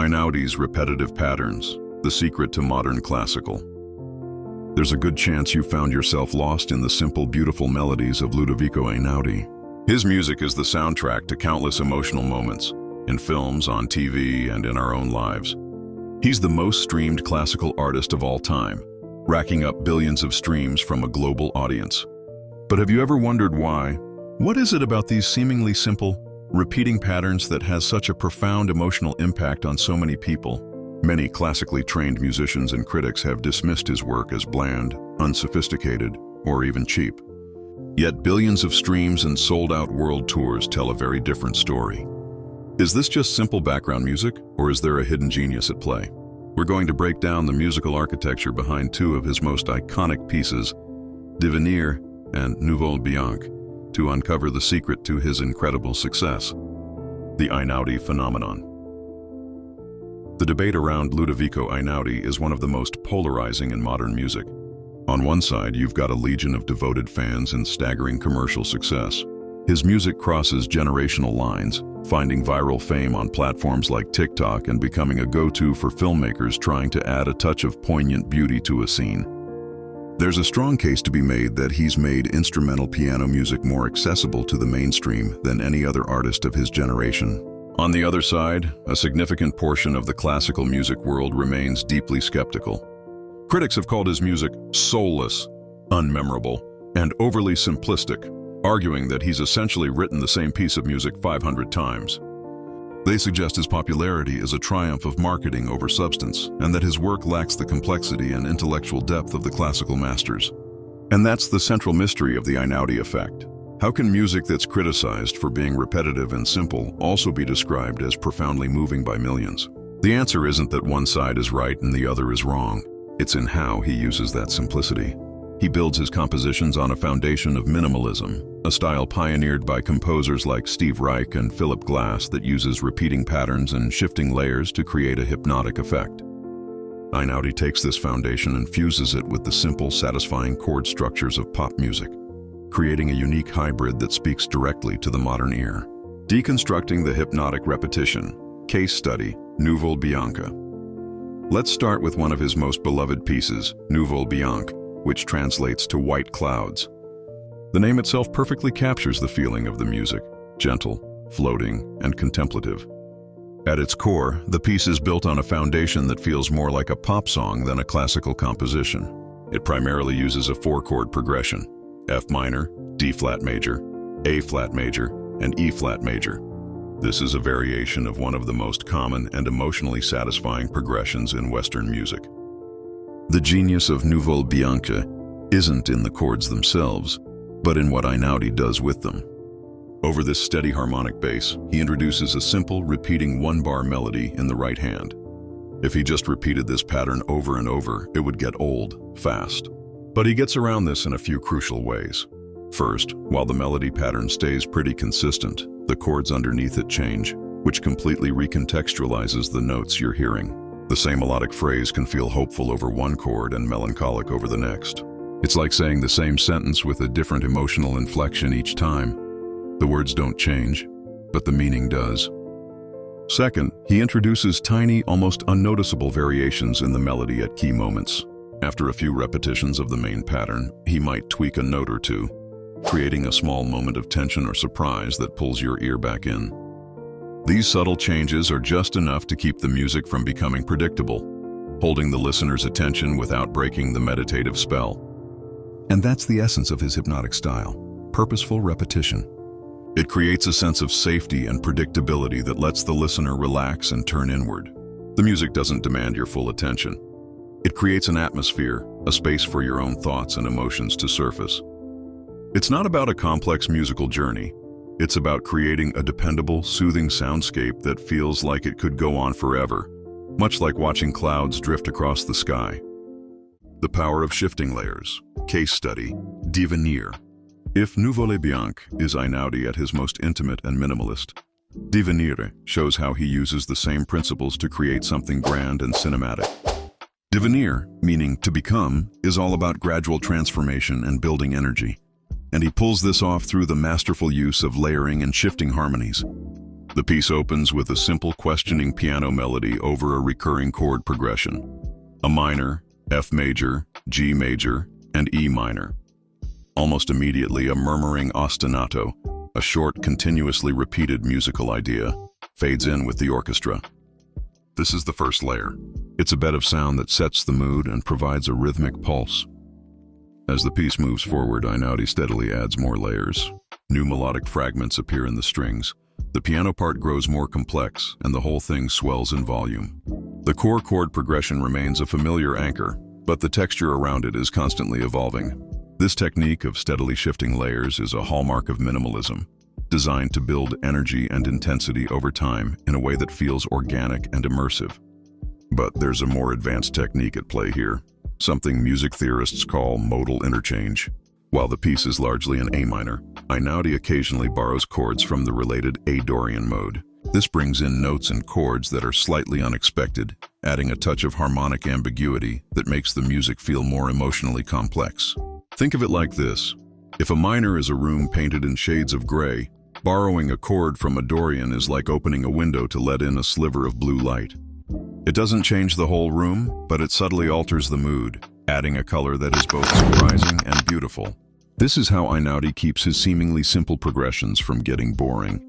Einaudi's repetitive patterns, the secret to modern classical. There's a good chance you found yourself lost in the simple, beautiful melodies of Ludovico Einaudi. His music is the soundtrack to countless emotional moments, in films, on TV, and in our own lives. He's the most streamed classical artist of all time, racking up billions of streams from a global audience. But have you ever wondered why? What is it about these seemingly simple, repeating patterns that has such a profound emotional impact on so many people? Many classically trained musicians and critics have dismissed his work as bland, unsophisticated, or even cheap. Yet billions of streams and sold-out world tours tell a very different story. Is this just simple background music, or is there a hidden genius at play? We're going to break down the musical architecture behind two of his most iconic pieces, Divenire and Nuvole Bianche, to uncover the secret to his incredible success. The Einaudi phenomenon. The debate around Ludovico Einaudi is one of the most polarizing in modern music. On one side, you've got a legion of devoted fans and staggering commercial success. His music crosses generational lines, finding viral fame on platforms like TikTok and becoming a go-to for filmmakers trying to add a touch of poignant beauty to a scene. There's a strong case to be made that he's made instrumental piano music more accessible to the mainstream than any other artist of his generation. On the other side, a significant portion of the classical music world remains deeply skeptical. Critics have called his music soulless, unmemorable, and overly simplistic, arguing that he's essentially written the same piece of music 500 times. They suggest his popularity is a triumph of marketing over substance, and that his work lacks the complexity and intellectual depth of the classical masters. And that's the central mystery of the Einaudi effect. How can music that's criticized for being repetitive and simple also be described as profoundly moving by millions? The answer isn't that one side is right and the other is wrong. It's in how he uses that simplicity. He builds his compositions on a foundation of minimalism, a style pioneered by composers like Steve Reich and Philip Glass that uses repeating patterns and shifting layers to create a hypnotic effect. Einaudi takes this foundation and fuses it with the simple, satisfying chord structures of pop music, creating a unique hybrid that speaks directly to the modern ear. Deconstructing the hypnotic repetition. Case study, Nuvole Bianche. Let's start with one of his most beloved pieces, Nuvole Bianche, which translates to white clouds. The name itself perfectly captures the feeling of the music, gentle, floating, and contemplative. At its core, the piece is built on a foundation that feels more like a pop song than a classical composition. It primarily uses a four-chord progression: F minor, D flat major, A flat major, and E flat major. This is a variation of one of the most common and emotionally satisfying progressions in Western music. The genius of Nuvole Bianche isn't in the chords themselves, but in what Einaudi does with them. Over this steady harmonic bass, he introduces a simple, repeating one-bar melody in the right hand. If he just repeated this pattern over and over, it would get old, fast. But he gets around this in a few crucial ways. First, while the melody pattern stays pretty consistent, the chords underneath it change, which completely recontextualizes the notes you're hearing. The same melodic phrase can feel hopeful over one chord and melancholic over the next. It's like saying the same sentence with a different emotional inflection each time. The words don't change, but the meaning does. Second, he introduces tiny, almost unnoticeable variations in the melody at key moments. After a few repetitions of the main pattern, he might tweak a note or two, creating a small moment of tension or surprise that pulls your ear back in. These subtle changes are just enough to keep the music from becoming predictable, holding the listener's attention without breaking the meditative spell. And that's the essence of his hypnotic style: purposeful repetition. It creates a sense of safety and predictability that lets the listener relax and turn inward. The music doesn't demand your full attention. It creates an atmosphere, a space for your own thoughts and emotions to surface. It's not about a complex musical journey. It's about creating a dependable, soothing soundscape that feels like it could go on forever, much like watching clouds drift across the sky. The power of shifting layers. Case study, Divenire. If Nuvole Bianche is Einaudi at his most intimate and minimalist, Divenire shows how he uses the same principles to create something grand and cinematic. Divenire, meaning to become, is all about gradual transformation and building energy. And he pulls this off through the masterful use of layering and shifting harmonies. The piece opens with a simple questioning piano melody over a recurring chord progression. A minor, F major, G major, and E minor. Almost immediately, a murmuring ostinato, a short, continuously repeated musical idea, fades in with the orchestra. This is the first layer. It's a bed of sound that sets the mood and provides a rhythmic pulse. As the piece moves forward, Einaudi steadily adds more layers. New melodic fragments appear in the strings. The piano part grows more complex, and the whole thing swells in volume. The core chord progression remains a familiar anchor, but the texture around it is constantly evolving. This technique of steadily shifting layers is a hallmark of minimalism, designed to build energy and intensity over time in a way that feels organic and immersive. But there's a more advanced technique at play here, something music theorists call modal interchange. While the piece is largely in A minor, Einaudi occasionally borrows chords from the related A-Dorian mode. This brings in notes and chords that are slightly unexpected, adding a touch of harmonic ambiguity that makes the music feel more emotionally complex. Think of it like this. If a minor is a room painted in shades of gray, borrowing a chord from a Dorian is like opening a window to let in a sliver of blue light. It doesn't change the whole room, but it subtly alters the mood, adding a color that is both surprising and beautiful. This is how Einaudi keeps his seemingly simple progressions from getting boring.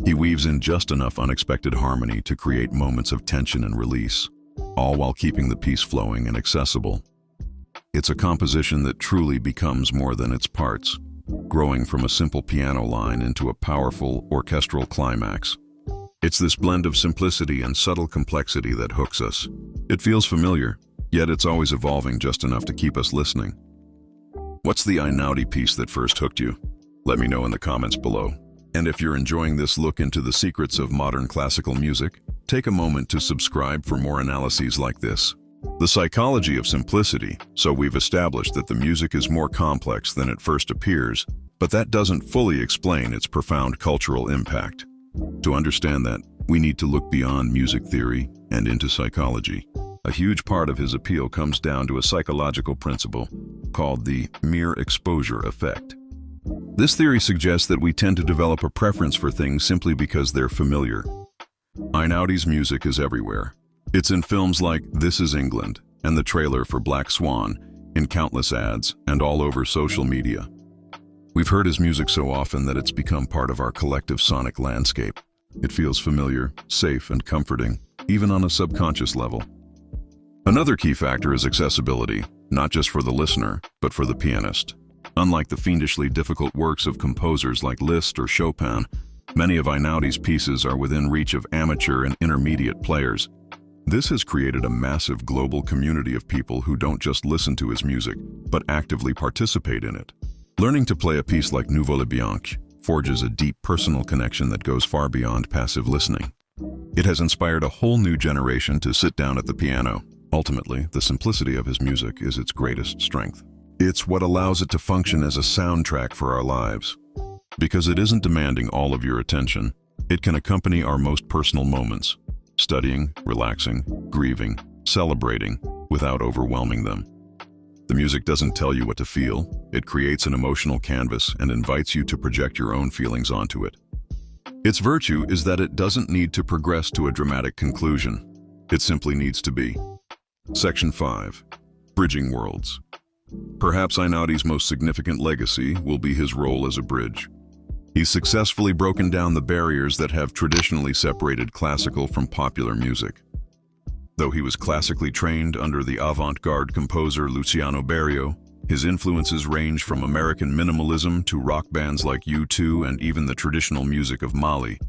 He weaves in just enough unexpected harmony to create moments of tension and release, all while keeping the piece flowing and accessible. It's a composition that truly becomes more than its parts, growing from a simple piano line into a powerful orchestral climax. It's this blend of simplicity and subtle complexity that hooks us. It feels familiar, yet it's always evolving just enough to keep us listening. What's the Einaudi piece that first hooked you? Let me know in the comments below. And if you're enjoying this look into the secrets of modern classical music, take a moment to subscribe for more analyses like this. The psychology of simplicity, so we've established that the music is more complex than it first appears, but that doesn't fully explain its profound cultural impact. To understand that, we need to look beyond music theory and into psychology. A huge part of his appeal comes down to a psychological principle called the mere exposure effect. This theory suggests that we tend to develop a preference for things simply because they're familiar. Einaudi's music is everywhere. It's in films like This Is England and the trailer for Black Swan, in countless ads, and all over social media. We've heard his music so often that it's become part of our collective sonic landscape. It feels familiar, safe, and comforting, even on a subconscious level. Another key factor is accessibility, not just for the listener, but for the pianist. Unlike the fiendishly difficult works of composers like Liszt or Chopin, many of Einaudi's pieces are within reach of amateur and intermediate players. This has created a massive global community of people who don't just listen to his music, but actively participate in it. Learning to play a piece like Nuvole Bianche forges a deep personal connection that goes far beyond passive listening. It has inspired a whole new generation to sit down at the piano. Ultimately, the simplicity of his music is its greatest strength. It's what allows it to function as a soundtrack for our lives. Because it isn't demanding all of your attention, it can accompany our most personal moments, studying, relaxing, grieving, celebrating, without overwhelming them. The music doesn't tell you what to feel, it creates an emotional canvas and invites you to project your own feelings onto it. Its virtue is that it doesn't need to progress to a dramatic conclusion. It simply needs to be. Section 5. Bridging Worlds. Perhaps Einaudi's most significant legacy will be his role as a bridge. He's successfully broken down the barriers that have traditionally separated classical from popular music. Though he was classically trained under the avant-garde composer Luciano Berio, his influences range from American minimalism to rock bands like U2 and even the traditional music of Mali.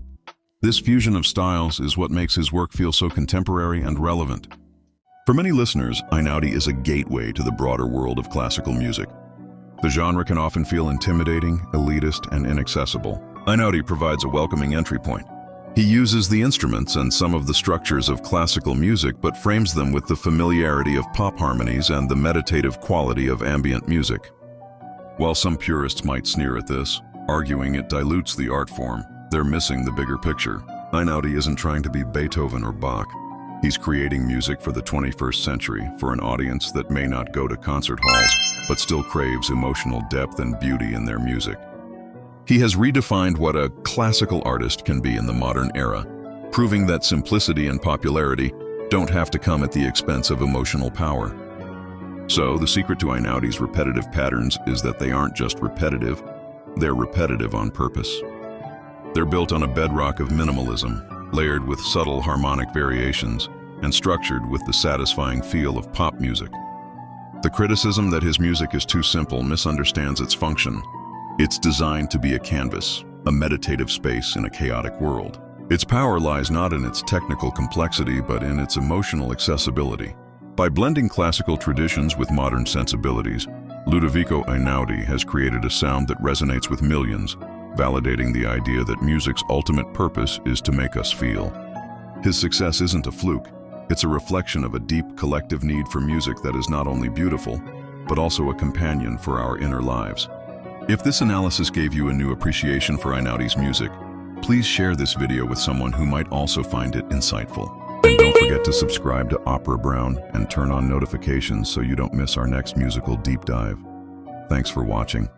This fusion of styles is what makes his work feel so contemporary and relevant. For many listeners, Einaudi is a gateway to the broader world of classical music. The genre can often feel intimidating, elitist, and inaccessible. Einaudi provides a welcoming entry point. He uses the instruments and some of the structures of classical music, but frames them with the familiarity of pop harmonies and the meditative quality of ambient music. While some purists might sneer at this, arguing it dilutes the art form, they're missing the bigger picture. Einaudi isn't trying to be Beethoven or Bach. He's creating music for the 21st century for an audience that may not go to concert halls, but still craves emotional depth and beauty in their music. He has redefined what a classical artist can be in the modern era, proving that simplicity and popularity don't have to come at the expense of emotional power. So, the secret to Einaudi's repetitive patterns is that they aren't just repetitive, they're repetitive on purpose. They're built on a bedrock of minimalism, layered with subtle harmonic variations, and structured with the satisfying feel of pop music. The criticism that his music is too simple misunderstands its function. It's designed to be a canvas, a meditative space in a chaotic world. Its power lies not in its technical complexity, but in its emotional accessibility. By blending classical traditions with modern sensibilities, Ludovico Einaudi has created a sound that resonates with millions, validating the idea that music's ultimate purpose is to make us feel. His success isn't a fluke, it's a reflection of a deep collective need for music that is not only beautiful, but also a companion for our inner lives. If this analysis gave you a new appreciation for Einaudi's music, please share this video with someone who might also find it insightful. And don't forget to subscribe to Opera Brownn and turn on notifications so you don't miss our next musical deep dive. Thanks for watching.